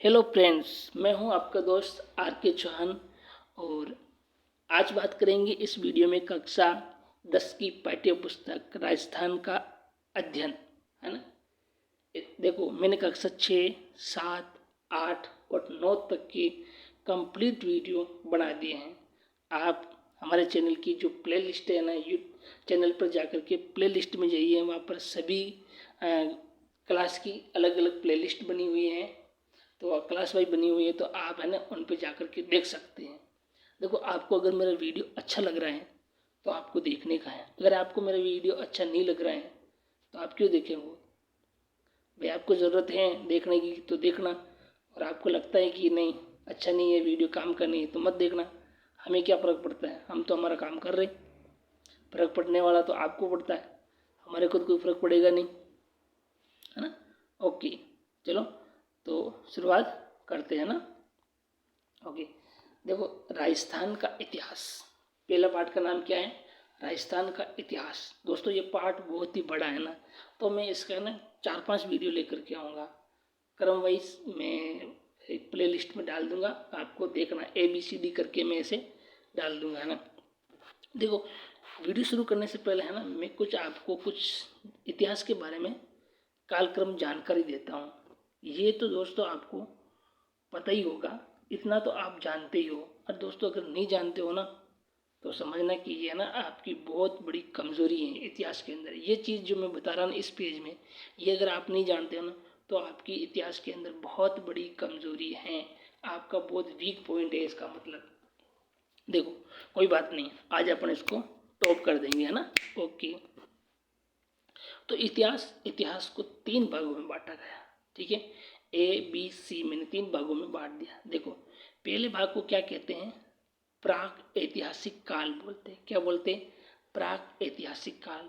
Hello friends, मैं हूं आपका दोस्त आर के चौहान। और आज बात करेंगे इस वीडियो में कक्षा 10 की पाठ्य पुस्तक राजस्थान का अध्ययन, है ना। देखो, मैंने कक्षा 6, 7, 8 और 9 तक की कंप्लीट वीडियो बना दिए हैं। आप हमारे चैनल की जो प्ले लिस्ट है ना, चैनल पर जाकर के प्ले लिस्ट में जाइए, वहाँ पर सभी क्लास की अलग अलग प्ले लिस्ट बनी हुई है। तो क्लास वाइज बनी हुई है, तो आप है ना उन पे जाकर के देख सकते हैं। देखो, आपको अगर मेरा वीडियो अच्छा लग रहा है तो आपको देखने का है। अगर आपको मेरा वीडियो अच्छा नहीं लग रहा है तो आप क्यों देखेंगे? भाई, आपको ज़रूरत है देखने की तो देखना, और आपको लगता है कि नहीं, अच्छा नहीं है, वीडियो काम का नहीं है, तो मत देखना। हमें क्या फ़र्क पड़ता है, हम तो हमारा काम कर रहे हैं। फ़र्क पड़ने वाला तो आपको पड़ता है, हमारे को तो कोई फ़र्क पड़ेगा नहीं, है ना। ओके, चलो तो शुरुआत करते हैं ना। ओके, देखो, राजस्थान का इतिहास, पहला पार्ट का नाम क्या है? राजस्थान का इतिहास। दोस्तों, ये पार्ट बहुत ही बड़ा है ना, तो मैं इसका ना 4-5 वीडियो लेकर के आऊँगा। क्रम वाइज मैं एक प्ले लिस्ट में डाल दूंगा, आपको देखना, ABCD करके मैं इसे डाल दूंगा, है ना। देखो, वीडियो शुरू करने से पहले है ना, मैं आपको कुछ इतिहास के बारे में कालक्रम जानकारी देता हूँ। ये तो दोस्तों आपको पता ही होगा, इतना तो आप जानते ही हो। और दोस्तों, अगर नहीं जानते हो ना, तो समझना कि ये ना आपकी बहुत बड़ी कमज़ोरी है इतिहास के अंदर। ये चीज़ जो मैं बता रहा हूँ इस पेज में, ये अगर आप नहीं जानते हो ना, तो आपकी इतिहास के अंदर बहुत बड़ी कमज़ोरी है, आपका बहुत वीक पॉइंट है इसका मतलब। देखो, कोई बात नहीं, आज अपन इसको टॉप कर देंगे, है ना। ओके, तो इतिहास को 3 भागों में बांटा गया, ठीक है। ABC मैंने 3 भागों में बांट दिया। देखो, पहले भाग को क्या कहते हैं? प्राक ऐतिहासिक काल बोलते हैं। क्या बोलते हैं? प्राक ऐतिहासिक काल।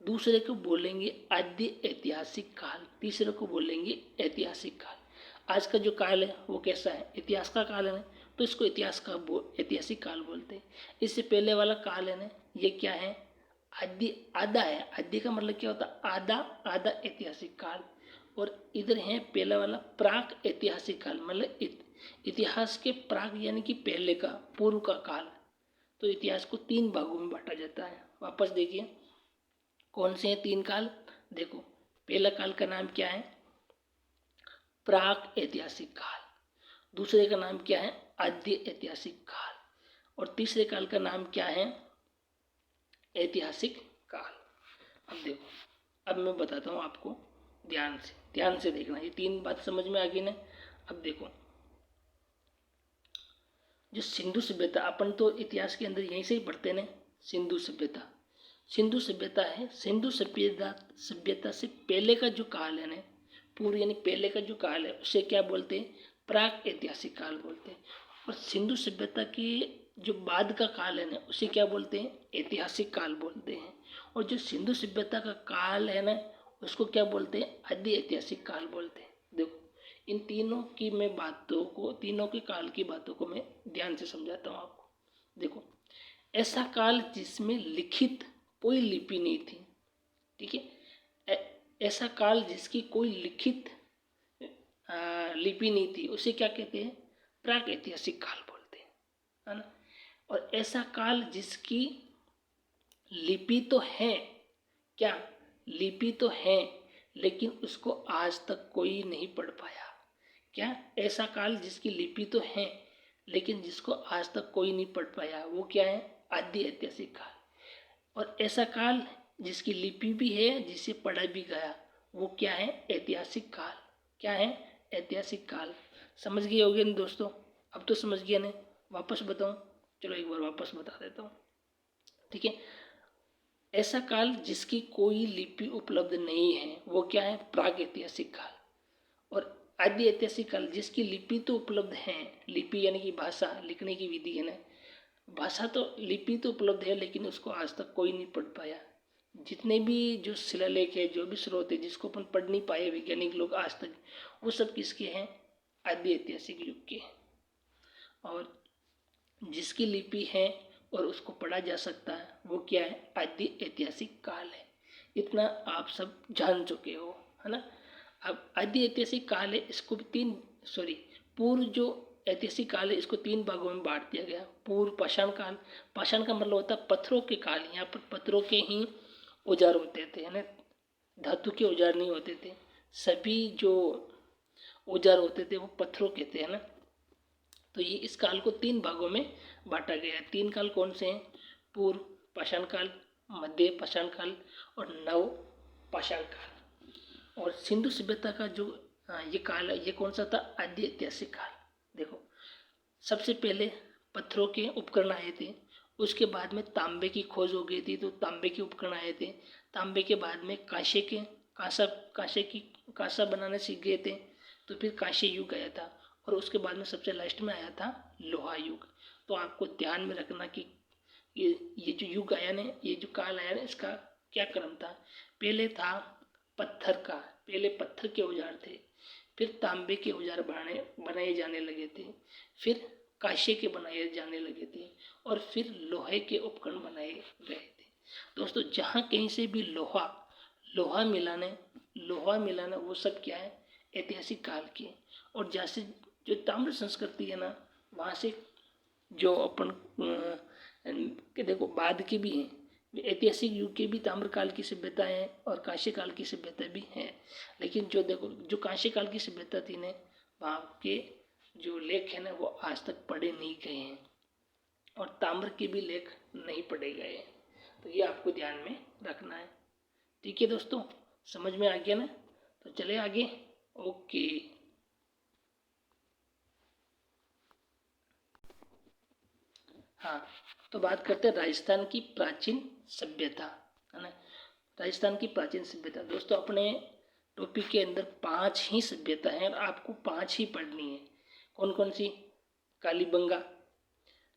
दूसरे को बोलेंगे आद्य ऐतिहासिक काल। तीसरे को बोलेंगे ऐतिहासिक काल। आज का जो काल है वो कैसा है? इतिहास का काल है ना, तो इसको ऐतिहासिक काल बोलते हैं। इससे पहले वाला काल है ना, ये क्या है? आदि, आधा है। आदि का मतलब क्या होता है? आधा, आधा ऐतिहासिक काल। और इधर है पहला वाला प्राक ऐतिहासिक काल, मतलब इतिहास के प्राक यानी कि पहले का, पूर्व का काल। तो इतिहास को 3 भागों में बांटा जाता है। वापस देखिए, कौन से हैं 3 काल? देखो, पहला काल का नाम क्या है? प्राक ऐतिहासिक काल। दूसरे का नाम क्या है? आद्य ऐतिहासिक काल। और तीसरे काल का नाम क्या है? ऐतिहासिक काल। अब देखो, अब मैं बताता हूँ आपको, ध्यान से देखना। ये 3 बात समझ में आ गई ना। अब देखो, जो सिंधु सभ्यता, अपन तो इतिहास के अंदर यहीं से ही पढ़ते ना। सिंधु सभ्यता, सिंधु सभ्यता है। सिंधु सभ्यता से पहले का जो काल है ना, पूर्व यानी पहले का जो काल है, उसे क्या बोलते हैं? प्राक ऐतिहासिक काल बोलते हैं। और सिंधु सभ्यता के जो बाद का काल है ना, उसे क्या बोलते हैं? ऐतिहासिक काल बोलते हैं। और जो सिंधु सभ्यता का काल है ना, उसको क्या बोलते हैं? आदि ऐतिहासिक काल बोलते हैं। देखो, इन तीनों की मैं बातों को, तीनों के काल की बातों को मैं ध्यान से समझाता हूँ आपको। देखो, ऐसा काल जिसमें लिखित कोई लिपि नहीं थी, ठीक है। ऐसा काल जिसकी कोई लिखित लिपि नहीं थी, उसे क्या कहते हैं? प्राक ऐतिहासिक काल बोलते हैं, है ना। और ऐसा काल जिसकी लिपि तो है, क्या? लिपि तो है, लेकिन उसको आज तक कोई नहीं पढ़ पाया। क्या? ऐसा काल जिसकी लिपि तो है, लेकिन जिसको आज तक कोई नहीं पढ़ पाया, वो क्या है? आद्य ऐतिहासिक काल। और ऐसा काल जिसकी लिपि भी है, जिसे पढ़ा भी गया, वो क्या है? ऐतिहासिक काल। क्या है? ऐतिहासिक काल। समझ गए होगे ना दोस्तों? अब तो समझ गया ना? वापस बताऊं? चलो एक बार वापस बता देता हूँ, ठीक है। ऐसा काल जिसकी कोई लिपि उपलब्ध नहीं है, वो क्या है? प्राग ऐतिहासिक काल। और आदि ऐतिहासिक काल जिसकी लिपि तो उपलब्ध है, लिपि यानी कि भाषा, लिखने की विधि है ना, भाषा तो, लिपि तो उपलब्ध है, लेकिन उसको आज तक कोई नहीं पढ़ पाया। जितने भी जो शिलालेख है, जो भी स्रोत है, जिसको अपन पढ़ नहीं पाए वैज्ञानिक लोग आज तक, वो सब किसके हैं? आदि ऐतिहासिक युग के हैं। और जिसकी लिपि है और उसको पढ़ा जा सकता है, वो क्या है? आदि ऐतिहासिक काल है। इतना आप सब जान चुके हो, है ना। अब आदि ऐतिहासिक काल है, इसको भी 3, सॉरी, पूर्व जो ऐतिहासिक काल है इसको 3 भागों में बांट दिया गया। पूर्व पाषाण काल, पाषाण का मतलब होता है पत्थरों के काल, यहाँ पर पत्थरों के ही औजार होते थे, है ना, धातु के औजार नहीं होते थे। सभी जो औजार होते थे वो पत्थरों के थे, है ना। तो ये इस काल को 3 भागों में बांटा गया है। 3 काल कौन से हैं? पूर्व पाषाण काल, मध्य पाषाण काल और नव पाषाण काल। और सिंधु सभ्यता का जो ये काल है, ये कौन सा था? आद्य ऐतिहासिक काल। देखो, सबसे पहले पत्थरों के उपकरण आए थे, उसके बाद में तांबे की खोज हो गई थी, तो तांबे के उपकरण आए थे। तांबे के बाद में कांसा बनाना सीख गए थे, तो फिर कांस्य युग आया था। और उसके बाद में सबसे लास्ट में आया था लोहा युग। तो आपको ध्यान में रखना कि ये जो युग आया ना, ये जो काल आया ना, इसका क्या क्रम था। पहले था पत्थर का, पहले पत्थर के औजार थे, फिर तांबे के औजार बनाए जाने लगे थे, फिर कांसे के बनाए जाने लगे थे, और फिर लोहे के उपकरण बनाए गए थे। दोस्तों, जहाँ कहीं से भी लोहा मिलाना वो सब क्या है? ऐतिहासिक काल के। और जैसे जो ताम्र संस्कृति है ना, वहाँ से जो अपन के देखो बाद के भी हैं, ऐतिहासिक युग के भी ताम्रकाल की सभ्यता है और कांस्य काल की सभ्यता भी है। लेकिन जो देखो, जो कांस्य काल की सभ्यता थी ना, वहाँ के जो लेख है ना वो आज तक पढ़े नहीं गए हैं, और ताम्र के भी लेख नहीं पढ़े गए हैं। तो ये आपको ध्यान में रखना है। ठीक है दोस्तों, समझ में आ गया ना? तो चले आगे। ओके। हाँ, तो बात करते हैं राजस्थान की प्राचीन सभ्यता, है ना। राजस्थान की प्राचीन सभ्यता, दोस्तों अपने टॉपिक के अंदर 5 ही सभ्यता हैं और आपको 5 ही पढ़नी है। कौन कौन सी? कालीबंगा,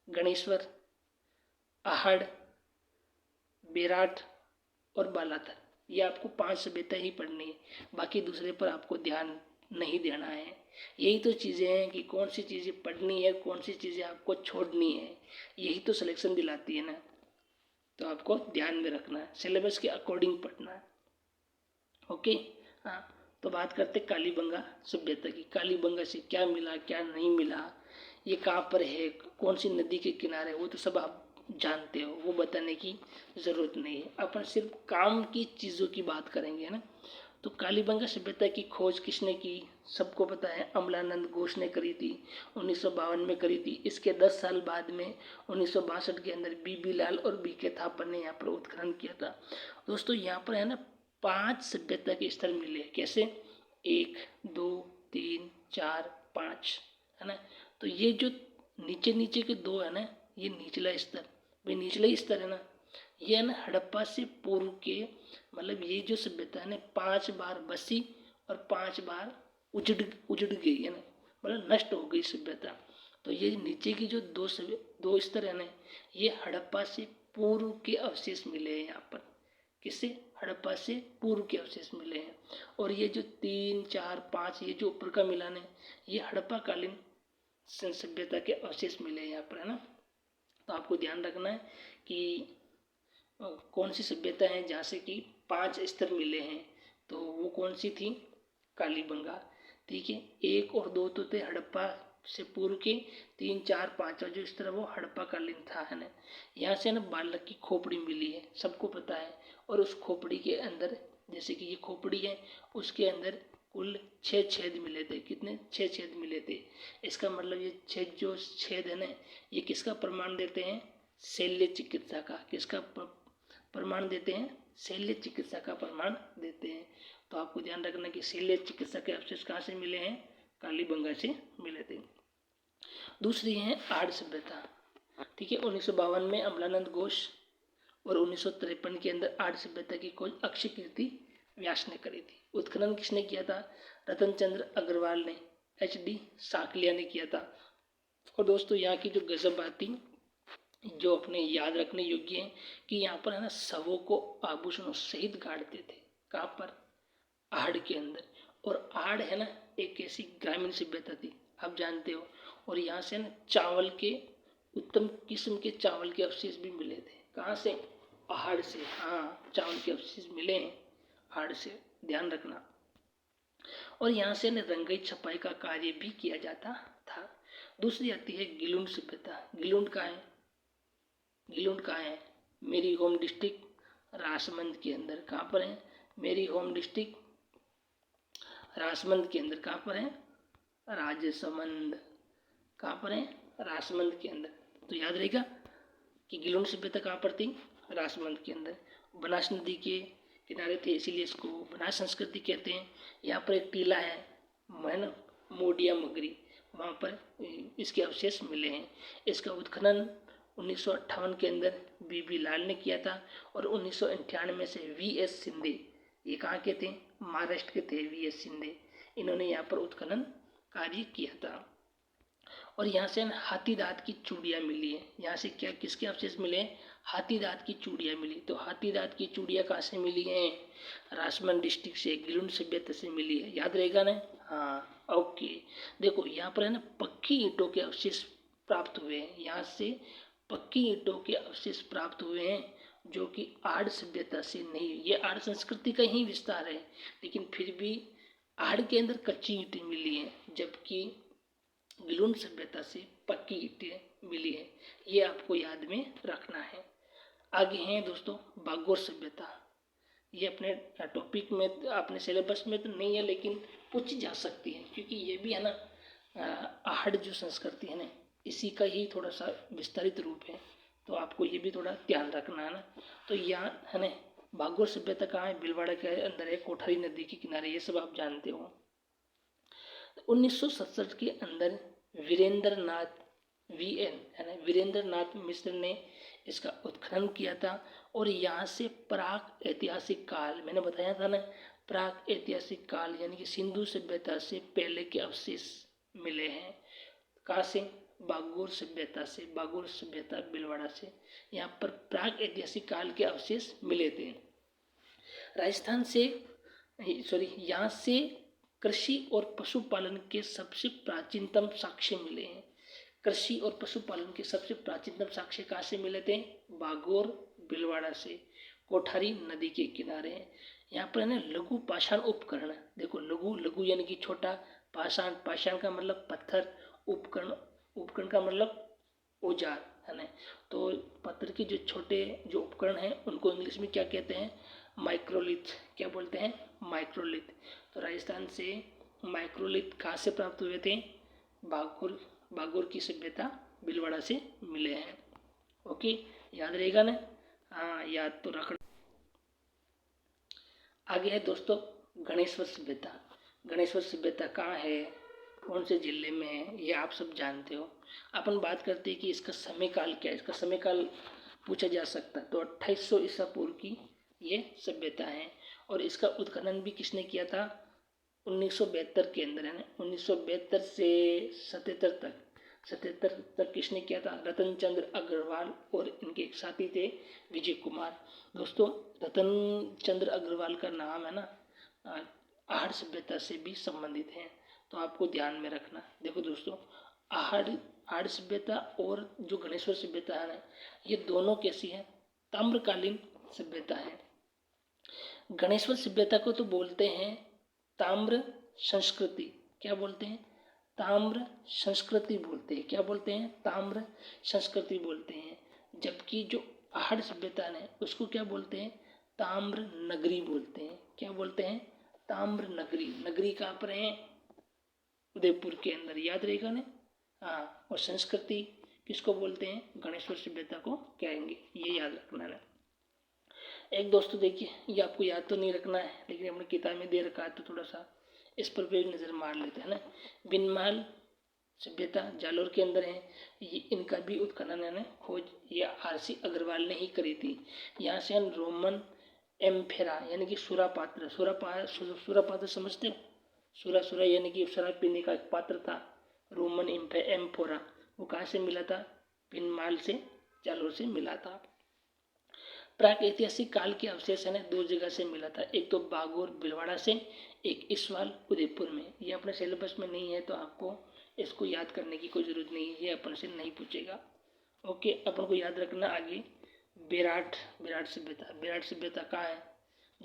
गणेश्वर, आहड़, बेराट और बालातर। ये आपको 5 सभ्यता ही पढ़नी है, बाकी दूसरे पर आपको ध्यान नहीं देना है। यही तो चीज़ें हैं कि कौन सी चीज़ें पढ़नी है, कौन सी चीज़ें आपको छोड़नी है, यही तो सिलेक्शन दिलाती है ना। तो आपको ध्यान में रखना है, सिलेबस के अकॉर्डिंग पढ़ना है। ओके। हाँ, तो बात करते कालीबंगा सभ्यता की। कालीबंगा से क्या मिला, क्या नहीं मिला, ये कहाँ पर है, कौन सी नदी के किनारे, वो तो सब आप जानते हो, वो बताने की ज़रूरत नहीं है। अपन सिर्फ काम की चीज़ों की बात करेंगे ना। तो कालीबंगा सभ्यता की खोज किसने की? सबको पता है, अमलानंद घोष ने करी थी, 1952 में करी थी। इसके 10 साल बाद में 1962 के अंदर बीबी लाल और बीके थापर ने यहाँ पर उत्खनन किया था। दोस्तों, यहाँ पर है ना 5 सभ्यता के स्तर मिले। कैसे? 1, 2, 3, 4, 5, है ना। तो ये जो नीचे नीचे के 2 है ना, ये निचला स्तर, भाई निचला स्तर है ना, ये है ना हड़प्पा से पूर्व के, मतलब ये जो सभ्यता है ना 5 बार बसी और 5 बार उजड़ गई, है ना, मतलब नष्ट हो गई सभ्यता। तो ये नीचे की जो 2 स्तर है ना, ये हड़प्पा से पूर्व के अवशेष मिले हैं यहाँ पर। किससे? हड़प्पा से पूर्व के अवशेष मिले हैं। और ये जो 3, 4, 5 ये जो ऊपर का मिलान है, ये हड़प्पा कालीन सभ्यता के अवशेष मिले हैं यहाँ पर, है ना। तो आपको ध्यान रखना है कि कौन सी सभ्यता है जहाँ से कि 5 स्तर मिले हैं। तो वो कौन सी थी? कालीबंगा। ठीक है, 1 और 2 तो थे हड़प्पा से पूर्व के, 3, 4, 5 जो स्तर है वो हड़प्पा कालीन था, है ना। यहाँ से ना बालक की खोपड़ी मिली है, सबको पता है। और उस खोपड़ी के अंदर, जैसे कि ये खोपड़ी है, उसके अंदर कुल 6 छेद मिले थे। कितने? 6 छेद मिले थे। इसका मतलब ये 6 जो छेद है ना, ये किसका प्रमाण देते हैं? शल्य चिकित्सा का। किसका प्रमाण देते हैं? शल्य चिकित्सा का प्रमाण देते हैं। तो आपको ध्यान रखना कि शल्य चिकित्सा के अवशेष कहाँ से मिले हैं? कालीबंगा से मिले थे। दूसरी है आहड़ सभ्यता। ठीक है, 1952 में अमलानंद घोष और 1953 के अंदर आहड़ सभ्यता की खोज अक्षय कीर्ति व्यास ने करी थी। उत्खनन किसने किया था? रतन चंद्र अग्रवाल ने, HD साकलिया ने किया था। और दोस्तों, यहाँ की जो गजब बाती जो अपने याद रखने योग्य है कि यहाँ पर है ना शवों को आभूषणों सहित गाड़ते थे। कहाँ पर? आहड़ के अंदर। और आहड़ है ना एक ऐसी ग्रामीण सभ्यता थी, आप जानते हो। और यहाँ से ना चावल के उत्तम किस्म के चावल के अवशेष भी मिले थे। कहाँ से? आहड़ से। हाँ, चावल के अवशेष मिले हैं आहड़ से, ध्यान रखना। और यहाँ से रंगाई छपाई का कार्य भी किया जाता था। दूसरी आती है गिलुंड सभ्यता। गिलुंड कहाँ है? मेरी होम डिस्ट्रिक्ट राजमंद के अंदर। कहाँ पर है? मेरी होम डिस्ट्रिक्ट राजमंद के अंदर। कहाँ पर है? राजसमंद। कहाँ पर है? राजमंद के अंदर। तो याद रहेगा कि गिलुंड सभ्यता कहाँ पर थी? राजमंद के अंदर। बनास नदी के किनारे थे, इसीलिए इसको बनास संस्कृति कहते हैं। यहाँ पर एक टीला है मोडिया मगरी, वहाँ पर इसके अवशेष मिले हैं। इसका उत्खनन 1958 के अंदर बीबी लाल ने किया था और 1998 से वीएस शिंदे, ये कहाँ के थे? महाराष्ट्र के थे वीएस शिंदे, इन्होंने यहाँ पर उत्खनन कार्य किया था। और यहाँ से हाथी दांत की चूड़ियाँ मिली है। यहाँ से क्या किसके अवशेष मिले हैं? हाथी दांत की चूड़ियाँ मिली। तो हाथी दांत की चूड़ियाँ कहाँ से मिली हैं? राजमंद डिस्ट्रिक्ट से, गिलुंड सभ्यता से मिली है। याद रहेगा ना? हाँ, ओके। देखो यहाँ पर है ना पक्की ईंटों के अवशेष प्राप्त हुए हैं। यहाँ से पक्की ईंटों के अवशेष प्राप्त हुए हैं, जो कि आड़ सभ्यता से नहीं। ये आड़ संस्कृति का ही विस्तार है, लेकिन फिर भी आड़ के अंदर कच्ची ईंटें मिली हैं, जबकि गिलुंड सभ्यता से पक्की ईंटें मिली है। ये आपको याद में रखना है। आगे हैं दोस्तों बागोर सभ्यता। ये अपने टॉपिक में, अपने सिलेबस में तो नहीं है, लेकिन पूछी जा सकती है, क्योंकि ये भी है ना आहड़ जो संस्कृति है ना, इसी का ही थोड़ा सा विस्तारित रूप है। तो आपको ये भी थोड़ा ध्यान रखना है ना। तो यहाँ है ना बागोर सभ्यता कहाँ है? भीलवाड़ा के अंदर है, कोठारी नदी के किनारे। ये सब आप जानते हो। 1967 के अंदर वीरेंद्र नाथ वीरेंद्र नाथ मिश्र ने इसका उत्खनन किया था। और यहाँ से प्राक ऐतिहासिक काल, मैंने बताया था ना, प्राक ऐतिहासिक काल यानी कि सिंधु सभ्यता से पहले के अवशेष मिले हैं। कहाँ से? बागोर सभ्यता से, बागोर सभ्यता भीलवाड़ा से। यहाँ पर प्राक ऐतिहासिक काल के अवशेष मिले थे। राजस्थान से यहाँ से कृषि और पशुपालन के सबसे प्राचीनतम साक्ष्य मिले हैं। कृषि और पशुपालन के सबसे प्राचीनतम साक्ष्य कहाँ से मिले थे? बागोर भीलवाड़ा से, कोठारी नदी के किनारे हैं। यहाँ पर है ना लघु पाषाण उपकरण। देखो लघु यानी कि छोटा, पाषाण का मतलब पत्थर, उपकरण का मतलब औजार है ना। तो पत्थर के जो छोटे जो उपकरण हैं उनको इंग्लिश में क्या कहते हैं? माइक्रोलिथ। क्या बोलते हैं? माइक्रोलिथ। तो राजस्थान से माइक्रोलिथ कहाँ से प्राप्त हुए थे? बागोर की सभ्यता भीलवाड़ा से मिले हैं। ओके, याद रहेगा ना? हाँ, याद तो रखना। आगे है दोस्तों गणेश्वर सभ्यता। गणेश्वर सभ्यता कहाँ है, कौन से जिले में है, ये आप सब जानते हो। अपन बात करते हैं कि इसका समय काल क्या है। इसका समय काल पूछा जा सकता है। तो 2800 ईसा पूर्व की ये सभ्यता है। और इसका उत्खनन भी किसने किया था? 1972 के अंदर है ना। 1972 से 77 तक किसने किया था? रतन चंद्र अग्रवाल और इनके एक साथी थे विजय कुमार। दोस्तों रतन चंद्र अग्रवाल का नाम है ना आहड़ सभ्यता से भी संबंधित है, तो आपको ध्यान में रखना। देखो दोस्तों आहड़ सभ्यता और जो गणेश्वर सभ्यता है ना, ये दोनों कैसी है? ताम्रकालीन सभ्यता है। गणेश्वर सभ्यता को तो बोलते हैं ताम्र संस्कृति। क्या बोलते हैं? ताम्र संस्कृति बोलते हैं। क्या बोलते हैं? ताम्र संस्कृति बोलते हैं। जबकि जो आहड़ सभ्यता है उसको क्या बोलते हैं? ताम्र नगरी बोलते हैं। क्या बोलते हैं? ताम्र नगरी। नगरी कहाँ पर है? उदयपुर के अंदर। याद रहेगा ना? हाँ, और संस्कृति किसको बोलते हैं? गणेश्वर सभ्यता को कहेंगे, ये याद रखना है। एक दोस्तों देखिए, ये आपको याद तो नहीं रखना है, लेकिन हमने किताब में दे रखा है, तो थोड़ा सा इस पर भी नज़र मार लेते हैं ना। बिनमाल सभ्यता जालोर के अंदर है। ये इनका भी उत्खनन है ना, खोज ये आरसी अग्रवाल ने ही करी थी। यहाँ से हम रोमन एम्फेरा यानी कि सुरापात्र समझते हो? सुरा यानी कि शराब पीने का एक पात्र था। रोमन एम्फोरा वो कहाँ से मिला था? बिनमाल से, जालोर से मिला था। प्राक ऐतिहासिक काल के अवशेष है ना दो जगह से मिला था। एक तो बागोर भीलवाड़ा से, एक इसवाल उदयपुर में। ये अपने सिलेबस में नहीं है, तो आपको इसको याद करने की कोई ज़रूरत नहीं है, ये अपन से नहीं पूछेगा। ओके, अपन को याद रखना। आगे विराट सभ्यता। विराट सभ्यता कहाँ है?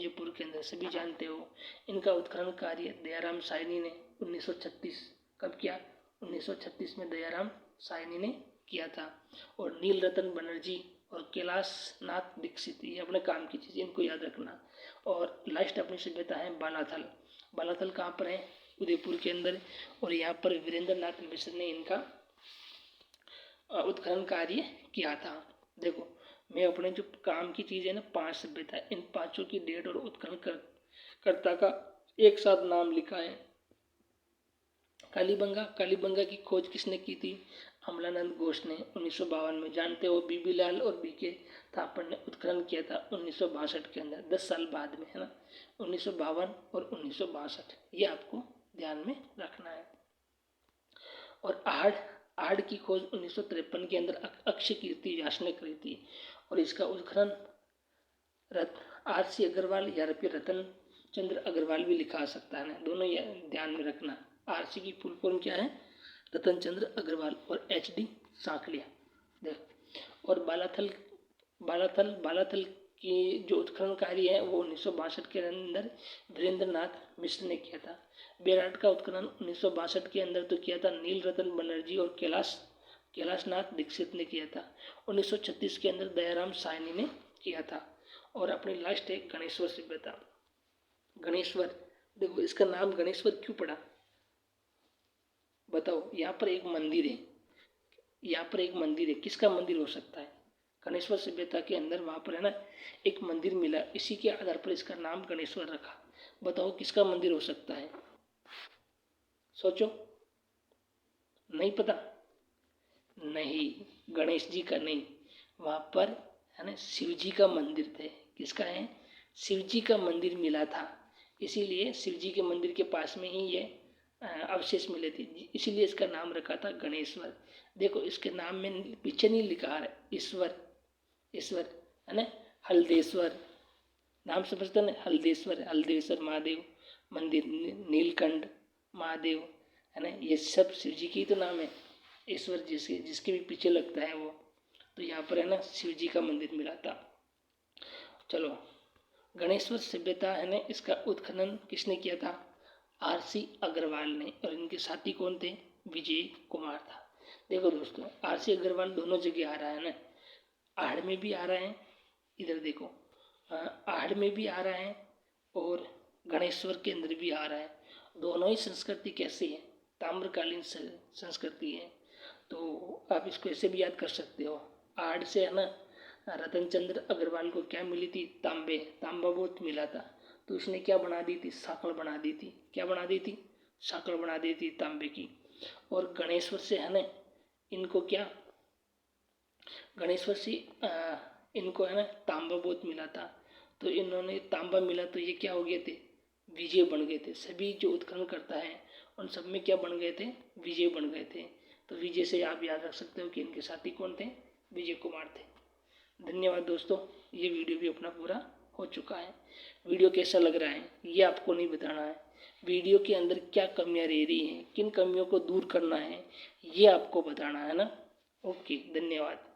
जयपुर के अंदर, सभी जानते हो। इनका उत्खनन कार्य दयाराम साहनी ने 1936 कब किया? 1936 में दयाराम साहनी ने किया था। और नील रतन बनर्जी और कैलाश नाथ दीक्षित, ये अपने काम की चीज़, इनको याद रखना। और लास्ट अपनी सभ्यता है बालाथल। बालाथल कहाँ पर है? उदयपुर के अंदर। और यहाँ पर वीरेंद्र नाथ मिश्र ने इनका उत्खनन कार्य किया था। देखो, मैं अपने जो काम की चीज़ है ना, 5 सभ्यता, इन 5 की डेट और उत्खनन कर्ता का एक साथ नाम लिखा है। कालीबंगा की खोज किसने की थी? अमलानंद घोष ने 1952 में। जानते हो, बीबी लाल और बीके थापर ने उत्खनन किया था 1962 के अंदर, 10 साल बाद में, है ना। 1952 और 1962, ये आपको ध्यान में रखना है। और आहड़ की खोज 1953 के अंदर अक्षय कीर्ति व्यास ने करी थी। और इसका उत्खनन RC अग्रवाल या फिर रतन चंद्र अग्रवाल भी लिखा सकता है, दोनों ध्यान में रखना। RC की फुल फॉर्म क्या है? रतन चंद्र अग्रवाल। और HD सांकलिया। देख, और बालाथल की जो उत्खनन कार्य है वो 1962 के अंदर वीरेंद्र नाथ मिश्र ने किया था। बेराट का उत्खनन 1962 के अंदर तो किया था नील रतन बनर्जी और कैलाश नाथ दीक्षित ने किया था। 1936 के अंदर दयाराम साहनी ने किया था। और अपनी लास्ट है गणेश्वर सभ्यता। गणेश्वर, देखो इसका नाम गणेश्वर क्यों पड़ा? बताओ। यहाँ पर एक मंदिर है, किसका मंदिर हो सकता है? गणेश्वर सभ्यता के अंदर वहाँ पर है ना एक मंदिर मिला, इसी के आधार पर इसका नाम गणेश्वर रखा। बताओ किसका मंदिर हो सकता है? सोचो। नहीं पता? नहीं, गणेश जी का नहीं, वहाँ पर है ना शिव जी का मंदिर थे। किसका है? शिव जी का मंदिर मिला था, इसीलिए शिव जी के मंदिर के पास में ही ये अवशेष मिले थे, इसीलिए इसका नाम रखा था गणेश्वर। देखो, इसके नाम में पीछे नहीं लिखा है ईश्वर है ना, हल्देश्वर, नाम समझते ना, हल्देश्वर महादेव मंदिर, नीलकंठ महादेव, है ना, ये सब शिव जी की तो नाम है। ईश्वर जिसके भी पीछे लगता है वो, तो यहाँ पर है ना शिव जी का मंदिर मिला था। चलो, गणेश्वर सभ्यता है ना, इसका उत्खनन किसने किया था? RC अग्रवाल ने। और इनके साथी कौन थे? विजय कुमार था। देखो दोस्तों, RC अग्रवाल दोनों जगह आ रहा है ना, आहड़ में भी आ रहा है, इधर देखो आहड़ में भी आ रहा है और गणेश्वर के अंदर भी आ रहा है। दोनों ही संस्कृति कैसी है? ताम्रकालीन संस्कृति है। तो आप इसको ऐसे भी याद कर सकते हो। आहड़ से है ना रतन चंद्र अग्रवाल को क्या मिली थी? तांबा बहुत मिला था, तो उसने क्या बना दी थी? साकड़ बना दी थी। क्या बना दी थी? साकड़ बना दी थी तांबे की। और गणेश्वर से है ना इनको क्या, गणेश्वर से इनको है ना तांबा बहुत मिला था, तो इन्होंने तांबा मिला तो ये क्या हो गए थे? विजय बन गए थे। सभी जो उत्खनन करता है उन सब में क्या बन गए थे? विजय बन गए थे। तो विजय से आप याद रख सकते हो कि इनके साथी कौन थे? विजय कुमार थे। धन्यवाद दोस्तों, ये वीडियो भी अपना पूरा हो चुका है। वीडियो कैसा लग रहा है ये आपको नहीं बताना है, वीडियो के अंदर क्या कमियां रह रही हैं, किन कमियों को दूर करना है, ये आपको बताना है ना। ओके, धन्यवाद।